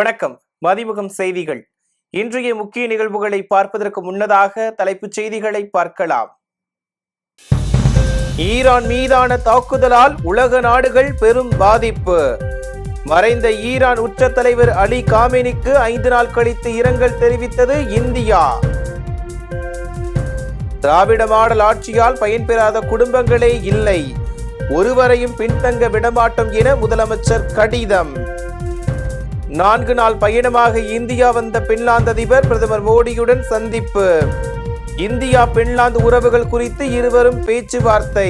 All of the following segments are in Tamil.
வணக்கம். மதிமுகம் செய்திகள். இன்றைய முக்கிய நிகழ்வுகளை பார்ப்பதற்கு முன்னதாக தலைப்புச் செய்திகளை பார்க்கலாம். ஈரான் மீதான தாக்குதலால் உலக நாடுகள் பெரும் பாதிப்பு. மறைந்த ஈரான் உச்ச தலைவர் அலி காமேனிக்கு 5 நாள் கழித்து இரங்கல் தெரிவித்தது இந்தியா. திராவிட மாடல் ஆட்சியால் பயன்பெறாத குடும்பங்களே இல்லை, ஒருவரையும் பின்தங்க விடமாட்டோம் என முதலமைச்சர் கடிதம். 4 நாள் பயணமாக இந்தியா வந்த பின்லாந்து அதிபர் பிரதமர் மோடியுடன் சந்திப்பு. இந்தியா பின்லாந்து உறவுகள் குறித்து இருவரும் பேச்சுவார்த்தை.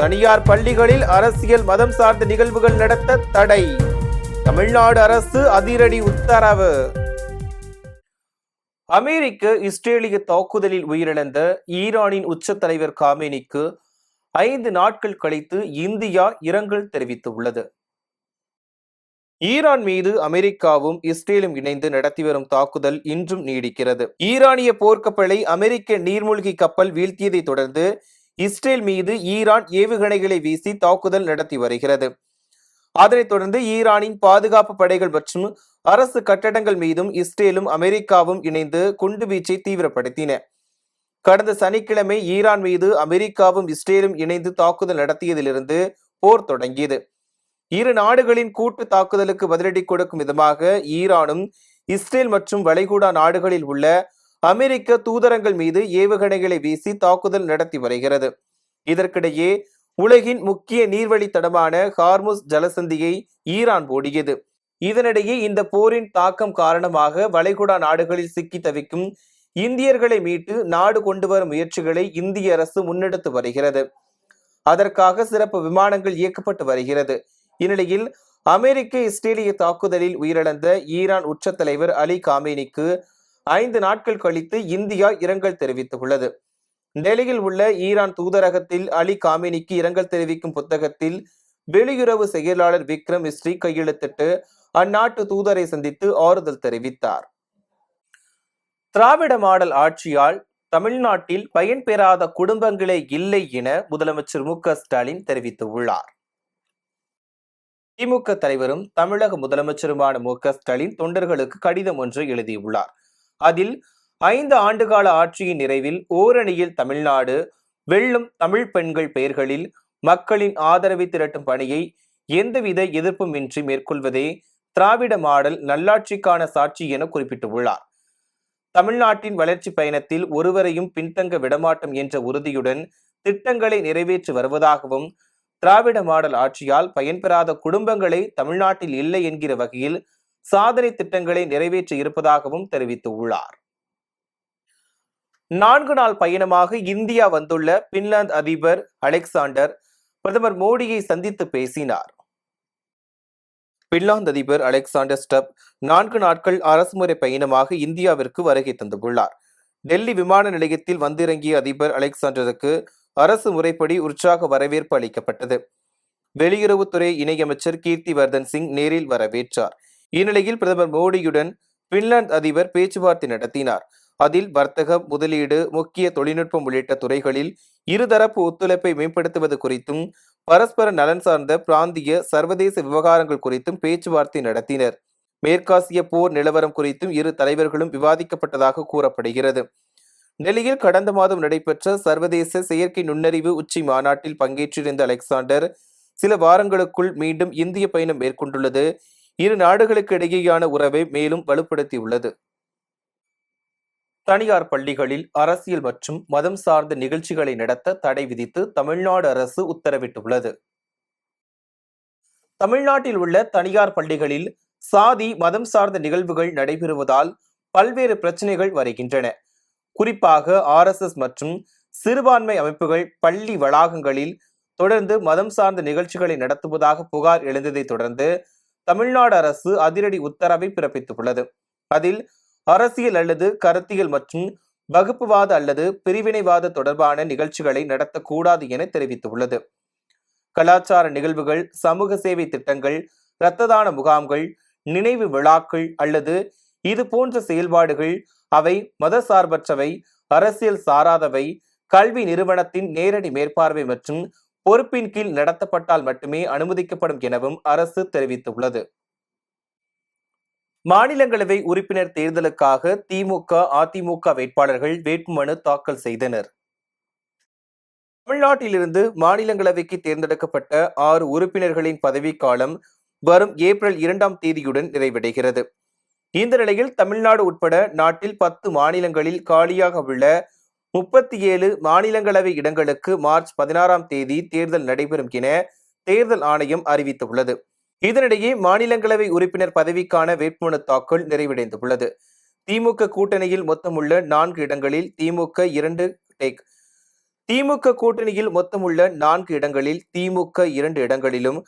தனியார் பள்ளிகளில் அரசியல் மதம் சார்ந்த நிகழ்வுகள் நடத்த தடை. தமிழ்நாடு அரசு அதிரடி உத்தரவு. அமெரிக்க இஸ்ரேலிய தாக்குதலில் உயிரிழந்த ஈரானின் உச்ச தலைவர் காமேனிக்கு 5 நாட்கள் கழித்து இந்தியா இரங்கல் தெரிவித்துள்ளது. ஈரான் மீது அமெரிக்காவும் இஸ்ரேலும் இணைந்து நடத்தி வரும் தாக்குதல் இன்றும் நீடிக்கிறது. ஈரானிய போர்க்கப்பலை அமெரிக்க நீர்மூழ்கி கப்பல் வீழ்த்தியதை தொடர்ந்து இஸ்ரேல் மீது ஈரான் ஏவுகணைகளை வீசி தாக்குதல் நடத்தி வருகிறது. அதனைத் தொடர்ந்து ஈரானின் பாதுகாப்பு படைகள் மற்றும் அரசு கட்டடங்கள் மீதும் இஸ்ரேலும் அமெரிக்காவும் இணைந்து குண்டுவீச்சை தீவிரப்படுத்தின. கடந்த சனிக்கிழமை ஈரான் மீது அமெரிக்காவும் இஸ்ரேலும் இணைந்து தாக்குதல் நடத்தியதிலிருந்து போர் தொடங்கியது. இரு நாடுகளின் கூட்டு தாக்குதலுக்கு பதிலடி கொடுக்கும் விதமாக ஈரானும் இஸ்ரேல் மற்றும் வளைகுடா நாடுகளில் உள்ள அமெரிக்க தூதரங்கள் மீது ஏவுகணைகளை வீசி தாக்குதல் நடத்தி வருகிறது. இதற்கிடையே உலகின் முக்கிய நீர்வழி தடமான ஹார்முஸ் ஜலசந்தியை ஈரான் ஓடியது. இதனிடையே இந்த போரின் தாக்கம் காரணமாக வளைகுடா நாடுகளில் சிக்கி தவிக்கும் இந்தியர்களை மீட்டு நாடு கொண்டு வரும் முயற்சிகளை இந்திய அரசு முன்னெடுத்து வருகிறது. அதற்காக சிறப்பு விமானங்கள் இயக்கப்பட்டு வருகிறது. இந்நிலையில் அமெரிக்க இஸ்ரேலிய தாக்குதலில் உயிரிழந்த ஈரான் உச்ச தலைவர் அலி காமேனிக்கு 5 நாட்கள் கழித்து இந்தியா இரங்கல் தெரிவித்துள்ளது. டெல்லியில் உள்ள ஈரான் தூதரகத்தில் அலி காமேனிக்கு இரங்கல் தெரிவிக்கும் புத்தகத்தில் வெளியுறவு செயலாளர் விக்ரம் மிஸ்ரி கையெழுத்திட்டு அந்நாட்டு தூதரை சந்தித்து ஆறுதல் தெரிவித்தார். திராவிட மாடல் ஆட்சியால் தமிழ்நாட்டில் பயன்பெறாத குடும்பங்களே இல்லை என முதலமைச்சர் மு.க.ஸ்டாலின் தெரிவித்துள்ளார். திமுக தலைவரும் தமிழக முதலமைச்சருமான மு.க.ஸ்டாலின் தொண்டர்களுக்கு கடிதம் ஒன்று எழுதியுள்ளார். அதில் 5 ஆண்டுகால ஆட்சியின் நிறைவில் ஓரணியில் தமிழ்நாடு வெல்லும் தமிழ் பெண்கள் பெயர்களில் மக்களின் ஆதரவை திரட்டும் பணியை எந்தவித எதிர்ப்பும் இன்றி மேற்கொள்வதே திராவிட மாடல் நல்லாட்சிக்கான சாட்சி என குறிப்பிட்டுள்ளார். தமிழ்நாட்டின் வளர்ச்சி பயணத்தில் ஒருவரையும் பின்தங்க விடமாட்டோம் என்ற உறுதியுடன் திட்டங்களை நிறைவேற்றி வருவதாகவும், திராவிட மாடல் ஆட்சியால் பயன்பெறாத குடும்பங்களே தமிழ்நாட்டில் இல்லை என்கிற வகையில் சாதனை திட்டங்களை நிறைவேற்றி இருப்பதாகவும் தெரிவித்துள்ளார். 4 நாள் பயணமாக இந்தியா வந்துள்ள பின்லாந்து அதிபர் அலெக்சாண்டர் பிரதமர் மோடியை சந்தித்து பேசினார். பின்லாந்து அதிபர் அலெக்சாண்டர் ஸ்டப் 4 நாட்கள் அரசுமுறை பயணமாக இந்தியாவிற்கு வருகை தந்துள்ளார். டெல்லி விமான நிலையத்தில் வந்திறங்கிய அதிபர் அலெக்சாண்டருக்கு அரசு முறைப்படி உற்சாக வரவேற்பு அளிக்கப்பட்டது. வெளியுறவுத்துறை இணையமைச்சர் கீர்த்திவர்தன் சிங் நேரில் வரவேற்றார். இந்நிலையில் பிரதமர் மோடியுடன் பின்லாந்து அதிபர் பேச்சுவார்த்தை நடத்தினார். அதில் வர்த்தகம், முதலீடு, முக்கிய தொழில்நுட்பம் உள்ளிட்ட துறைகளில் இருதரப்பு ஒத்துழைப்பை மேம்படுத்துவது குறித்தும் பரஸ்பர நலன் சார்ந்த பிராந்திய சர்வதேச விவகாரங்கள் குறித்தும் பேச்சுவார்த்தை நடத்தினர். மேற்காசிய போர் நிலவரம் குறித்தும் இரு தலைவர்களும் விவாதிக்கப்பட்டதாக கூறப்படுகிறது. டெல்லியில் கடந்த மாதம் நடைபெற்ற சர்வதேச செயற்கை நுண்ணறிவு உச்சி மாநாட்டில் பங்கேற்றிருந்த அலெக்சாண்டர் சில வாரங்களுக்குள் மீண்டும் இந்திய பயணம் மேற்கொண்டுள்ளது இரு நாடுகளுக்கு இடையேயான உறவை மேலும் வலுப்படுத்தியுள்ளது. தனியார் பள்ளிகளில் அரசியல் மற்றும் மதம் சார்ந்த நிகழ்ச்சிகளை நடத்த தடை விதித்து தமிழ்நாடு அரசு உத்தரவிட்டுள்ளது. தமிழ்நாட்டில் உள்ள தனியார் பள்ளிகளில் சாதி மதம் சார்ந்த நிகழ்வுகள் நடைபெறுவதால் பல்வேறு பிரச்சனைகள் வருகின்றன. குறிப்பாக RSS மற்றும் சிறுபான்மை அமைப்புகள் பள்ளி வளாகங்களில் தொடர்ந்து மதம் சார்ந்த நிகழ்ச்சிகளை நடத்துவதாக புகார் எழுந்ததை தொடர்ந்து தமிழ்நாடு அரசு அதிரடி உத்தரவை பிறப்பித்துள்ளது. அதில் அரசியல் அல்லது கருத்தியல் மற்றும் வகுப்புவாத அல்லது பிரிவினைவாத தொடர்பான நிகழ்ச்சிகளை நடத்தக்கூடாது என தெரிவித்துள்ளது. கலாச்சார நிகழ்வுகள், சமூக சேவை திட்டங்கள், இரத்த தான முகாம்கள், நினைவு விழாக்கள் அல்லது இது போன்ற செயல்பாடுகள் அவை மதசார்பற்றவை, அரசியல் சாராதவை, கல்வி நிறுவனத்தின் நேரடி மேற்பார்வை மற்றும் பொறுப்பின் கீழ் நடத்தப்பட்டால் மட்டுமே அனுமதிக்கப்படும் எனவும் அரசு தெரிவித்துள்ளது. மாநிலங்களவை உறுப்பினர் தேர்தலுக்காக திமுக, அதிமுக வேட்பாளர்கள் வேட்புமனு தாக்கல் செய்தனர். தமிழ்நாட்டிலிருந்து மாநிலங்களவைக்கு தேர்ந்தெடுக்கப்பட்ட 6 உறுப்பினர்களின் பதவிக்காலம் வரும் ஏப்ரல் 2ஆம் தேதியுடன் நிறைவடைகிறது. இந்த நிலையில் தமிழ்நாடு உட்பட நாட்டில் 10 மாநிலங்களில் காலியாக உள்ள 37 மாநிலங்களவை இடங்களுக்கு மார்ச் 16ஆம் தேதி தேர்தல் நடைபெறும் என தேர்தல் ஆணையம் அறிவித்துள்ளது. இதனிடையே மாநிலங்களவை உறுப்பினர் பதவிக்கான வேட்புமனு தாக்கல் நிறைவடைந்துள்ளது. திமுக கூட்டணியில் மொத்தமுள்ள 4 இடங்களில் திமுக கூட்டணியில் மொத்தமுள்ள 4 இடங்களில் திமுக 2 இடங்களிலும்,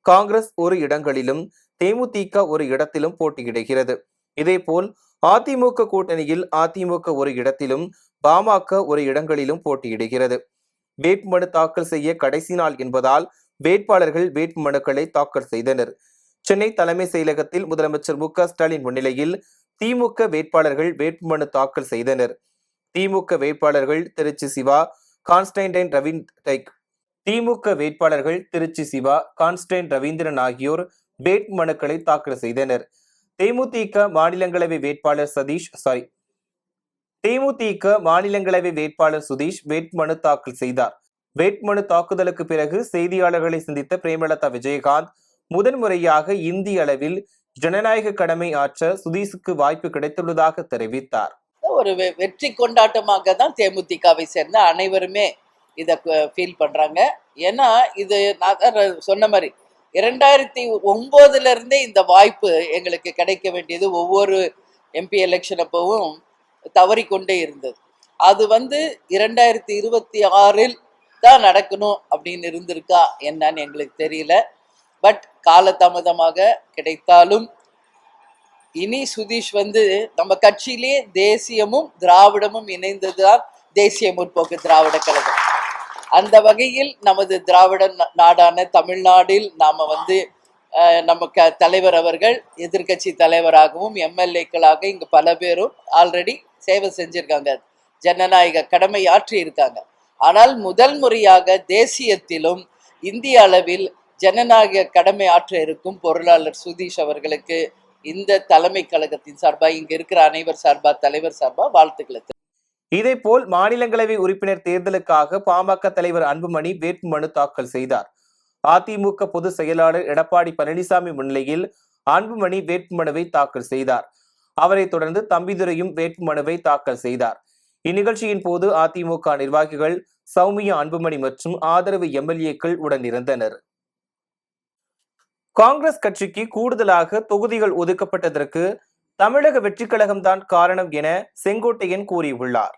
காங்கிரஸ் 1 இடங்களிலும், தேமுதிக 1 இடத்திலும் போட்டியிடுகிறது. இதேபோல் அதிமுக கூட்டணியில் அதிமுக 1 இடத்திலும், பாமக 1 இடங்களிலும் போட்டியிடுகிறது. வேட்புமனு தாக்கல் செய்ய கடைசி நாள் என்பதால் வேட்பாளர்கள் வேட்புமனுக்களை தாக்கல் செய்தனர். சென்னை தலைமை செயலகத்தில் முதலமைச்சர் மு.க.ஸ்டாலின் முன்னிலையில் திமுக வேட்பாளர்கள் வேட்புமனு தாக்கல் செய்தனர். திமுக வேட்பாளர்கள் திருச்சி சிவா, கான்ஸ்டன்டைன் ரவீந்திரன் ஆகியோர் வேட்புமனுக்களை தாக்கல் செய்தனர். தேமுதிக மாநிலங்களவை வேட்பாளர் சுதீஷ் வேட்புமனு தாக்கல் செய்தார். வேட்புமனு தாக்குதலுக்கு பிறகு செய்தியாளர்களை சந்தித்த பிரேமலதா விஜயகாந்த், முதன்முறையாக இந்திய அளவில் ஜனநாயக கடமை ஆற்ற சுதீஷுக்கு வாய்ப்பு கிடைத்துள்ளதாக தெரிவித்தார். ஒரு வெற்றி கொண்டாட்டமாக தான் தேமுதிகவை சேர்ந்த அனைவருமே இதை ஃபீல் பண்றாங்க. ஏன்னா இது நான் சொன்ன மாதிரி 2009 இருந்தே இந்த வாய்ப்பு எங்களுக்கு கிடைக்க வேண்டியது ஒவ்வொரு எம்பி எலெக்ஷன் அப்பவும் தவறிக்கொண்டே இருந்தது. அது 2026 தான் நடக்கணும் அப்படின்னு இருந்திருக்கா என்னன்னு எங்களுக்கு தெரியல. பட் காலதாமதமாக கிடைத்தாலும் இனி சுதீஷ் நம்ம கட்சியிலே தேசியமும் திராவிடமும் இணைந்ததுதான் தேசிய முற்போக்கு திராவிட கழகம். அந்த வகையில் நமது திராவிட நாடான தமிழ்நாட்டில் நாம நம்ம தலைவர் அவர்கள் எதிர்கட்சி தலைவராகவும் எம்எல்ஏக்களாக இங்கு பல பேரும் ஆல்ரெடி சேவை செஞ்சிருக்காங்க, ஜனநாயக கடமை ஆற்றி இருக்காங்க. ஆனால் முதல் முறையாக தேசியத்திலும் இந்திய அளவில் ஜனநாயக கடமை ஆற்ற இருக்கும் பொருளாளர் சுதீஷ் அவர்களுக்கு இந்த தலைமை கழகத்தின் சார்பா, இங்க இருக்கிற அனைவர் சார்பா, தலைவர் சார்பா வாழ்த்துக்களை. இதேபோல் மாநிலங்களவை உறுப்பினர் தேர்தலுக்காக பாமக தலைவர் அன்புமணி வேட்புமனு தாக்கல் செய்தார். அதிமுக பொதுச் செயலாளர் எடப்பாடி பழனிசாமி முன்னிலையில் அன்புமணி வேட்புமனுவை தாக்கல் செய்தார். அவரை தொடர்ந்து தம்பிதுரையும் வேட்புமனுவை தாக்கல் செய்தார். இந்நிகழ்ச்சியின் போது அதிமுக நிர்வாகிகள், சௌமியா, அன்புமணி மற்றும் ஆதரவு எம்எல்ஏக்கள் உடன் இருந்தனர். காங்கிரஸ் கட்சிக்கு கூடுதலாக தொகுதிகள் ஒதுக்கப்பட்டதற்கு தமிழக வெற்றிக் கழகம்தான் காரணம் என செங்கோட்டையன் கூறியுள்ளார்.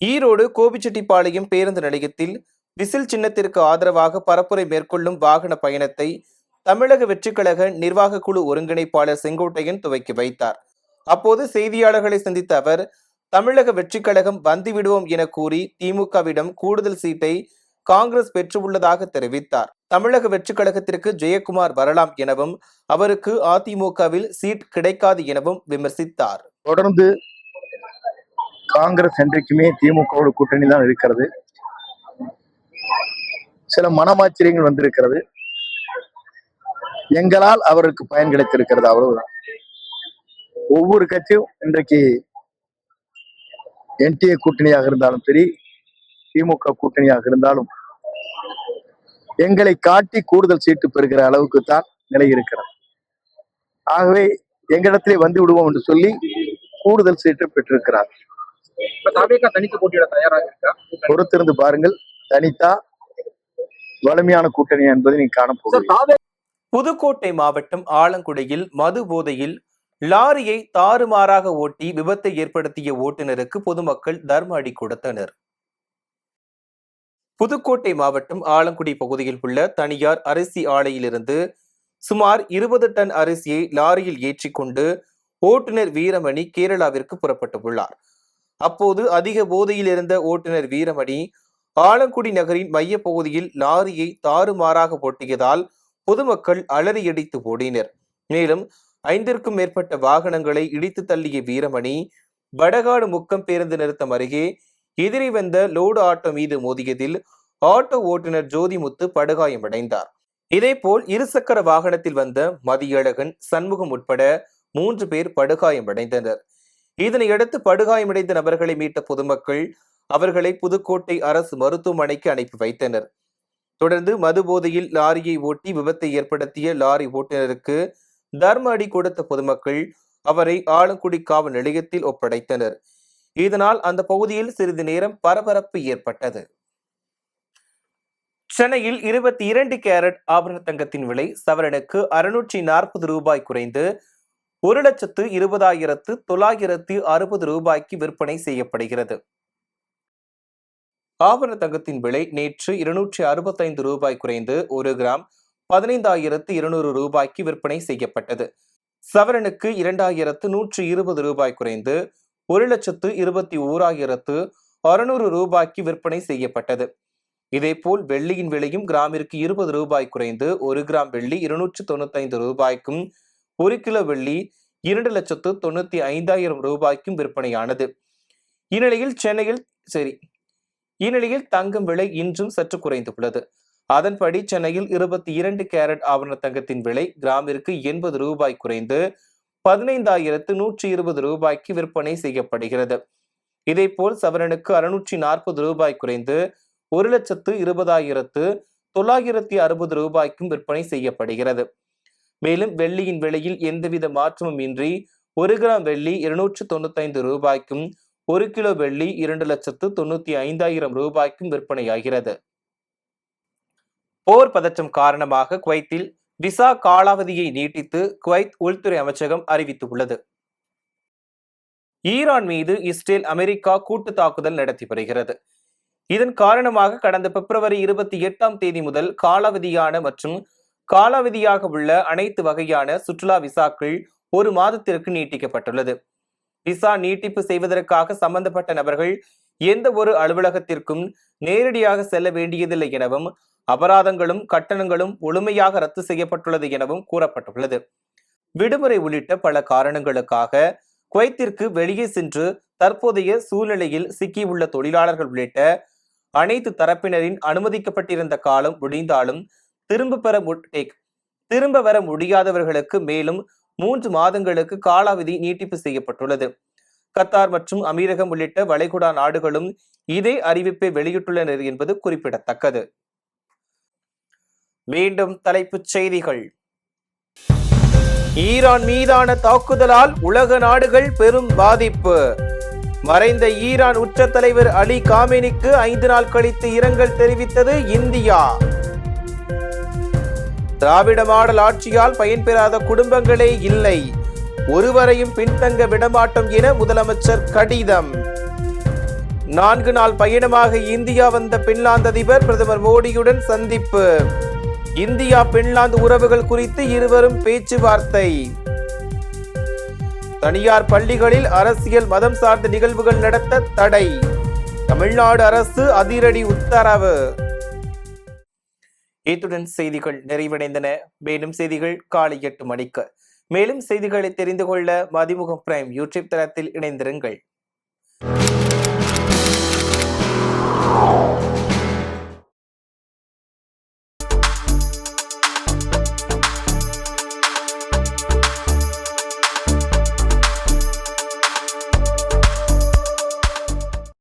ஈரோடு கோபிச்செட்டிப்பாளையம் பேருந்து நிலையத்தில் விசில் சின்னத்திற்கு ஆதரவாக பரப்புரை மேற்கொள்ளும் வாகன பயணத்தை தமிழக வெற்றிக் கழக நிர்வாக குழு ஒருங்கிணைப்பாளர் செங்கோட்டையன் துவக்கி வைத்தார். அப்போது செய்தியாளர்களை சந்தித்த அவர், தமிழக வெற்றிக் கழகம் வந்துவிடுவோம் என கூறி திமுகவிடம் கூடுதல் சீட்டை காங்கிரஸ் பெற்றுள்ளதாக தெரிவித்தார். தமிழக வெற்றிக் கழகத்திற்கு ஜெயக்குமார் வரலாம் எனவும் அவருக்கு அதிமுகவில் சீட் கிடைக்காது எனவும் விமர்சித்தார். தொடர்ந்து காங்கிரஸ் என்றைக்குமே திமுகவோட கூட்டணி தான் இருக்கிறது. சில மனமாச்சரியங்கள் வந்திருக்கிறது. எங்களால் அவருக்கு பயன் கிடைத்திருக்கிறது, அவ்வளவுதான். ஒவ்வொரு கட்சியும் இன்றைக்கு என்டிஏ கூட்டணியாக இருந்தாலும் சரி, திமுக கூட்டணியாக இருந்தாலும் எங்களை காட்டி கூடுதல் சீட்டு பெறுகிற அளவுக்கு தான் நிலை இருக்கிறது. ஆகவே எங்களிடத்திலே வந்து விடுவோம் என்று சொல்லி கூடுதல் சீட்டு பெற்றிருக்கிறார். தனித்து போட்டியிட தயாராக இருக்கா? பொறுத்திருந்து பாருங்கள், தனித்தா வலிமையான கூட்டணி என்பதை நீங்க காணப்போகிறீங்க. புதுக்கோட்டை மாவட்டம் ஆலங்குடியில் மது போதையில் லாரியை தாறுமாறாக ஓட்டி விபத்தை ஏற்படுத்திய ஓட்டுநருக்கு பொதுமக்கள் தர்ம அடி கொடுத்தனர். புதுக்கோட்டை மாவட்டம் ஆலங்குடி பகுதியில் உள்ள தனியார் அரிசி ஆலையிலிருந்து சுமார் 20 டன் அரிசியை லாரியில் ஏற்றிக்கொண்டு ஓட்டுநர் வீரமணி கேரளாவிற்கு புறப்பட்டுள்ளார். அப்போது அதிக போதையில் இருந்த ஓட்டுநர் வீரமணி ஆலங்குடி நகரின் மைய பகுதியில் லாரியை தாறுமாறாக ஓட்டியதால் பொதுமக்கள் அலறியடித்து ஓடினர். மேலும் 5க்கும் மேற்பட்ட வாகனங்களை இடித்து தள்ளிய வீரமணி வடகாடு முக்கம் பேருந்து நிறுத்தம் அருகே எதிரே வந்த லோடு ஆட்டோ மீது மோதியதில் ஆட்டோ ஓட்டுநர் ஜோதிமுத்து படுகாயமடைந்தார். இதேபோல் இருசக்கர வாகனத்தில் வந்த மதியழகன், சண்முகம் உட்பட 3 பேர் படுகாயமடைந்தனர். இதனையடுத்து படுகாயமடைந்த நபர்களை மீட்ட பொதுமக்கள் அவர்களை புதுக்கோட்டை அரசு மருத்துவமனைக்கு அனுப்பி வைத்தனர். தொடர்ந்து மது போதையில் லாரியை ஓட்டி விபத்தை ஏற்படுத்திய லாரி ஓட்டுநருக்கு தர்ம அடி கொடுத்த பொதுமக்கள் அவரை ஆலங்குடி காவல் நிலையத்தில் ஒப்படைத்தனர். இதனால் அந்த பகுதியில் சிறிது நேரம் பரபரப்பு ஏற்பட்டது. சென்னையில் 22 கேரட் ஆபரண தங்கத்தின் விலை சவரனுக்கு 640 ரூபாய் குறைந்து 1,20,960 ரூபாய்க்கு விற்பனை செய்யப்படுகிறது. ஆபரண தங்கத்தின் விலை நேற்று 265 ரூபாய் குறைந்து 1 கிராம் 15,200 ரூபாய்க்கு விற்பனை செய்யப்பட்டது. சவரனுக்கு 2,120 ரூபாய் குறைந்து 1,21,600 ரூபாய்க்கு விற்பனை செய்யப்பட்டது. இதேபோல் வெள்ளியின் விலையும் கிராமிற்கு 20 ரூபாய் குறைந்து 1 கிராம் வெள்ளி 295 ரூபாய்க்கும் 1 கிலோ வெள்ளி 2,95,000 ரூபாய்க்கும் விற்பனையானது. இந்நிலையில் தங்கம் விலை இன்றும் சற்று குறைந்துள்ளது. அதன்படி சென்னையில் 22 கேரட் ஆபரண தங்கத்தின் விலை கிராமிற்கு 80 ரூபாய் குறைந்து 15,120 ரூபாய்க்கு விற்பனை செய்யப்படுகிறது. இதேபோல் சவரனுக்கு 640 ரூபாய் குறைந்து 1,20,960 ரூபாய்க்கும் விற்பனை செய்யப்படுகிறது. மேலும் வெள்ளியின் விலையில் எந்தவித மாற்றமும் இன்றி 1 கிராம் வெள்ளி 295 ரூபாய்க்கும் 1 கிலோ வெள்ளி 2,95,000 ரூபாய்க்கும் விற்பனையாகிறது. போர் பதற்றம் காரணமாக குவைத்தில் விசா காலாவதியை நீட்டித்து குவைத் உள்துறை அமைச்சகம் அறிவித்துள்ளது. ஈரான் மீது இஸ்ரேல், அமெரிக்கா கூட்டு தாக்குதல் நடத்தி வருகிறது. இதன் காரணமாக கடந்த பிப்ரவரி 28 முதல் காலாவதியான மற்றும் காலாவதியாக உள்ள அனைத்து வகையான சுற்றுலா விசாக்கள் 1 மாதத்திற்கு நீட்டிக்கப்பட்டுள்ளது. விசா நீட்டிப்பு செய்வதற்காக சம்பந்தப்பட்ட நபர்கள் எந்த ஒரு அலுவலகத்திற்கும் நேரடியாக செல்ல வேண்டியதில்லை எனவும் அபராதங்களும் கட்டணங்களும் முழுமையாக ரத்து செய்யப்பட்டுள்ளது எனவும் கூறப்பட்டுள்ளது. விடுமுறை உள்ளிட்ட பல காரணங்களுக்காக குவைத்திற்கு வெளியே சென்று தற்போதைய சூழ்நிலையில் சிக்கியுள்ள தொழிலாளர்கள் உள்ளிட்ட அனைத்து தரப்பினரின் அனுமதிக்கப்பட்டிருந்த காலம் முடிந்தாலும் திரும்ப வர முடியாதவர்களுக்கு மேலும் 3 மாதங்களுக்கு காலாவதி நீட்டிப்பு செய்யப்பட்டுள்ளது. கத்தார் மற்றும் அமீரகம் உள்ளிட்ட வளைகுடா நாடுகளும் இதே அறிவிப்பை வெளியிட்டுள்ளனர் என்பது குறிப்பிடத்தக்கது. மீண்டும் தலைப்புச் செய்திகள். ஈரான் மீதான தாக்குதலால் உலக நாடுகள் பெரும் பாதிப்பு. மறைந்த ஈரான் உச்ச தலைவர் அலி காமேனிக்கு 5 நாள் கழித்து இரங்கல் தெரிவித்தது இந்தியா. திராவிட மாடல் ஆட்சியால் பயன்பெறாத குடும்பங்களே இல்லை, ஒருவரையும் பின்தங்க விடமாட்டோம் என முதலமைச்சர் கடிதம். 4 நாள் பயணமாக இந்தியா வந்த பின்லாந்து அதிபர் பிரதமர் மோடியுடன் சந்திப்பு. இந்தியா பின்லாந்து உறவுகள் குறித்து இருவரும் பேச்சுவார்த்தை. தனியார் பள்ளிகளில் அரசியல் மதம் சார்ந்த நிகழ்வுகள் நடத்த தடை. தமிழ்நாடு அரசு அதிரடி உத்தரவு. இத்துடன் செய்திகள் நிறைவடைந்தன. மேலும் செய்திகள் காலை 8 மணிக்கு. மேலும் செய்திகளை தெரிந்து கொள்ள மதிமுகம் பிரைம் யூடியூப் தளத்தில் இணைந்திருங்கள்.